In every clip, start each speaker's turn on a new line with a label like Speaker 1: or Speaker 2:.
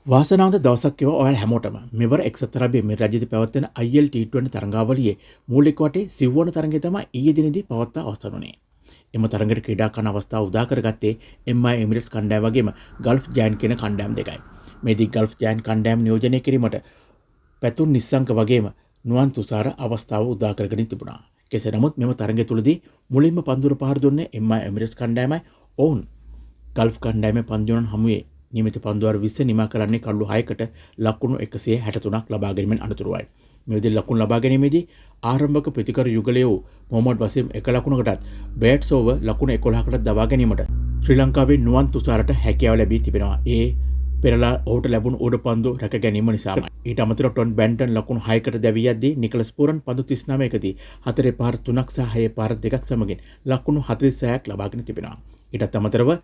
Speaker 1: වාසනාවන්ත දවසක් වේවා ඔයාලා හැමෝටම. මෙවර එක්සත් අරාබි එමිරාජ්‍යයේ පැවැත්වෙන IL T20 තරඟාවලියේ මූලික වටේ සිව්වන තරඟය තමයි ඊයේ දිනේදී පවත්වා අවසන් වුණේ. එම තරඟයට ක්‍රීඩා කරන අවස්ථාව උදා කරගත්තේ MI Emirates කණ්ඩායම වගේම Gulf Giant කියන කණ්ඩායම් දෙකයි. මේදී Gulf Giant කණ්ඩායම නියෝජනය කිරීමට පැතුම් නිස්සංක වගේම නුවන් තුෂාර අවස්ථාව උදා කරගෙන තිබුණා. කෙසේ නමුත් මෙම තරඟය තුලදී මුලින්ම පන්දුර පහර දුන්නේ MI Emirates කණ්ඩායමයි. ඔවුන් Gulf කණ්ඩායමේ පන්දුරන් හමුවේ නියමිත පන්දුවාර 20 නිමා කරන්නේ කළු 6කට ලකුණු 163ක් ලබා ගැනීමෙන් අනතුරුවයි. මේ විදිහට ලකුණු ලබා ගැනීමේදී ආරම්භක ප්‍රතිකර යුගලයේ වූ මොහමඩ් වසීම් එක ලකුණකටත් බෑට්ස් ඕවර් ලකුණු 11කට දවා ගැනීමට ශ්‍රී ලංකාවේ නුවන් තුෂාරට හැකියාව ලැබී තිබෙනවා. ඒ පෙරලා ඔහුට ලැබුණු උඩ පන්දු රැක ගැනීම නිසාමයි. ඊට අමතරව ටොන් බැන්ටන් ලකුණු 6කට දැවී යද්දී නිකලස් පුරන් පන්දු 39කදී 4 පාර 3ක් සහ 6 පාර 2ක් සමගින් ලකුණු 46ක් ලබාගෙන තිබෙනවා. ඊටත් අමතරව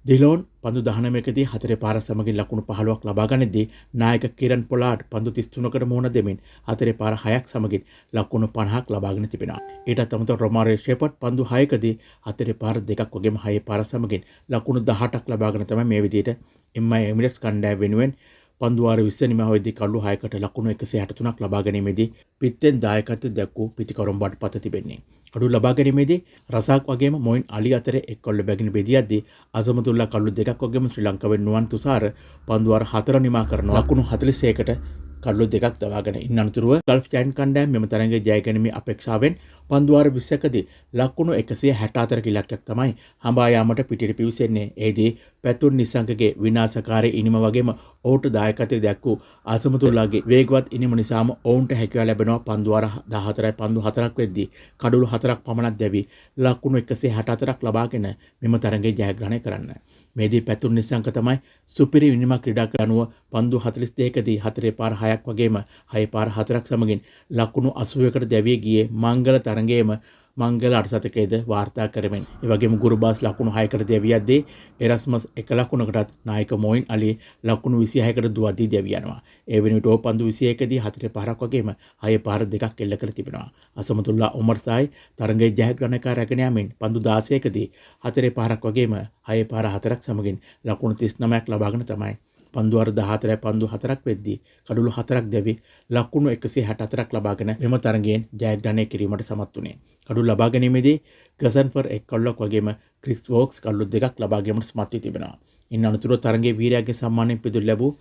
Speaker 1: දිලෝන් පන්දු 19කදී 4 පාර සමගින් ලකුණු 15ක් ලබා ගනිද්දී නායක කිරන් පොලාඩ් පන්දු 33කට මුහුණ දෙමින් 4 පාර 6ක් සමගින් ලකුණු 50ක් ලබාගෙන තිබෙනවා. ඊටත් අමතරව රොමාරියෝ ෂෙපර්ඩ් පන්දු 6කදී 4 පාර 2ක් වගේම 6 පාර සමගින් ලකුණු 18ක් ලබාගෙන තමයි මේ විදිහට MI Emirates කණ්ඩායම වෙනුවෙන් පන්දුවාර 20 නිමාවෙදී කළු 6කට ලකුණු 163ක් ලබා ගැනීමේදී පිත්තෙන් දායකත්වය දක්වූ පිටිකරුවන් බවට පත තිබෙන්නේ. අඩු ලබා ගැනීමේදී රසාක් වගේම මොයින් අලි අතර එක් කොල්ල බැගින බෙදියද්දී අසමතුල්ලා කළු 2ක් වගේම ශ්‍රී ලංකාවේ නුවන් තුෂාර පන්දුවාර 4 නිමා කරන ලකුණු 41කට කළු 2ක් දවාගෙන ඉන්න අනතුරුව Gulf Giant කණ්ඩායම මෙම තරඟයේ ජය ගැනීමේ අපේක්ෂාවෙන් පන්දුවාර 20කදී ලකුණු 164ක ඉලක්කයක් තමයි හඹා යාමට පිටියට පිවිසෙන්නේ. එෙහිදී පැතුම් නිසංකගේ විනාශකාරී ඉනිම වගේම ඔහුට දායකත්වය දක්වූ අසමතුල්ලාගේ වේගවත් ඉනිම නිසාම ඔවුන්ට හැකියාව ලැබෙනවා පන්දුවාර 14යි පන්දු 4ක් වෙද්දී කඩුළු 4ක් පමණක් දැවි ලකුණු 164ක් ලබාගෙන මෙම තරඟයේ ජයග්‍රහණය කරන්න. මේදී පැතුම් නිසංක තමයි සුපිරි ඉනිමක් ක්‍රීඩා කරනුව පන්දු 42කදී 4 පාර 6ක් වගේම 6 පාර 4ක් සමගින් ලකුණු 80කට දැවී ගියේ මංගල තරඟයේම මංගල අර්ධශතකයේද වාර්තා කරමින් ඒ වගේම ගුරුබාස් ලකුණු 6කට දැවියද්දී එරස්මස් 1 ලකුණකටත් නායක මොයින් අලි ලකුණු 26කට දුවද්දී දැවී යනවා. ඒ වෙනුවට ඕ පන්දු 21කදී 4 පාරක් වගේම 6 පාර 2ක් එල්ල කර තිබෙනවා. අසමතුල්ලා උමර් සායි තරඟයේ ජයග්‍රහණකාරී රැගෙන යමින් පන්දු 16කදී 4 පාරක් වගේම 6 පාර 4ක් සමගින් ලකුණු 39ක් ලබාගෙන තමයි පන්දුවාර 14යි පන්දු 4ක් වෙද්දී කඩුළු 4ක් දැවි ලකුණු 164ක් ලබාගෙන මෙම තරඟයෙන් ජයග්‍රහණය කිරීමට සමත් වුණේ. කඩුළු ලබා ගැනීමේදී ගසන්ෆර් එක් කඩුවක් වගේම ක්‍රිස් වෝක්ස් කඩුළු 2ක් ලබා ගැනීමට සමත් වී තිබෙනවා. ඉන් අනතුරුව තරඟයේ වීරයාගේ සම්මානයෙන් පිදුරු ලැබූ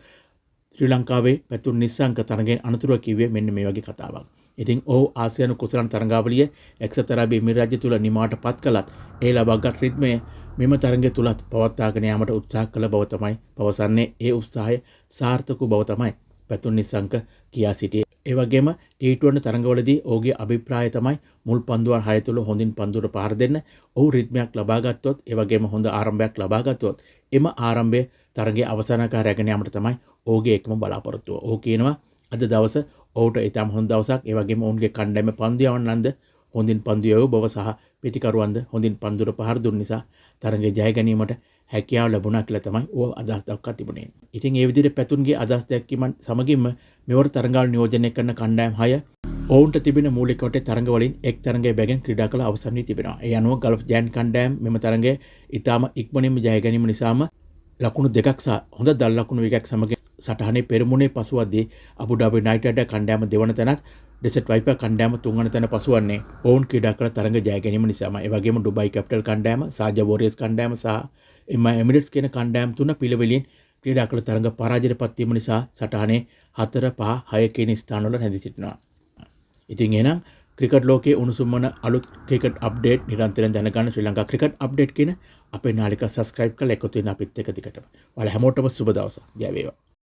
Speaker 1: ශ්‍රී ලංකාවේ පැතුම් නිස්සංක තරඟයෙන් අනතුරුව කිව්වේ මෙන්න මේ වගේ කතාවක්. ඉතින් ඔහු ආසියානු කුසලන් තරඟාවලිය එක්සත් අරාබි එමිරාජ්‍ය තුල නිමාවට පත් කළත් ඒ ලබාගත් රිද්මය මෙම තරඟය තුලත් පවත්වාගෙන යාමට උත්සාහ කළ බව තමයි පවසන්නේ. ඒ උත්සාහය සාර්ථක බව තමයි පැතුම් නිස්සංක කියා සිටියේ. ඒ වගේම T20 තරඟවලදී ඔහුගේ අභිප්‍රාය තමයි මුල් පන්දුවාර 6 තුල හොඳින් පන්දුර පහර දෙන්න. ඔහු රිද්මයක් ලබා ගත්තොත් ඒ වගේම හොඳ ආරම්භයක් ලබා ගත්තොත් එම ආරම්භය තරඟයේ අවසානකාර රැගෙන යාමට තමයි ඔහුගේ එකම බලාපොරොත්තුව. ඔහු කියනවා අද දවස ඔහුට ඊටම හොඳ දවසක්. ඒ වගේම ඔවුන්ගේ කණ්ඩායමේ පන්දු යවන්නන්ද හොඳින් පන්දු යවූ බව සහ පිටිකරුවන්ද හොඳින් පන්දුර පහර දුන්න නිසා තරඟයේ ජය ගැනීමට හැකියාව ලැබුණා කියලා තමයි ඔහු අදහස් දක්වා තිබුණේ. ඉතින් ඒ විදිහට පැතුන්ගේ අදහස් දැක්වීම සමගින්ම මෙවර තරඟවල නියෝජනය කරන කණ්ඩායම් 6 ඔවුන්ට තිබෙන මූලික කොටේ තරඟ වලින් එක් තරඟයක බැගින් ක්‍රීඩා කළ අවසන් වී තිබෙනවා. ඒ අනුව Gulf Giant කණ්ඩායම් මෙම තරඟයේ ඊටම ඉක්මනින්ම ජය ගැනීම නිසාම ලකුණු 2ක් සහ හොඳ දල් ලකුණු වේගයක් සමග සටහනේ පෙරමුණේ පසුවදී අබු ඩාබි යුනයිටඩ් කණ්ඩායම දෙවන තැනත් ඩෙසර්ට් වයිපර් කණ්ඩායම තුන්වන තැන පසුවන්නේ ඔවුන් ක්‍රීඩා කළ තරඟ ජය ගැනීම නිසාම. ඒ වගේම ඩුබයි කැපිටල් කණ්ඩායම, සාජා වෝරියර්ස් කණ්ඩායම සහ MI Emirates කියන කණ්ඩායම් තුන පිළිවෙලින් ක්‍රීඩා කළ තරඟ පරාජයට පත් වීම නිසා සටහනේ 4, 5, 6 කියන ස්ථානවල රැඳී සිටිනවා. ඉතින් එහෙනම් ක්‍රිකට් ලෝකයේ උණුසුම් වන අලුත් ක්‍රිකට් අප්ඩේට් නිරන්තරයෙන් දැනගන්න ශ්‍රී ලංකා ක්‍රිකට් අප්ඩේට් කියන අපේ නාලිකාව සබ්ස්ක්‍රයිබ් කරලා එකතු වෙන්න අපිත් එක්ක දිගටම. ඔයාලා හැමෝටම සුබ දවසක්. ජය වේවා.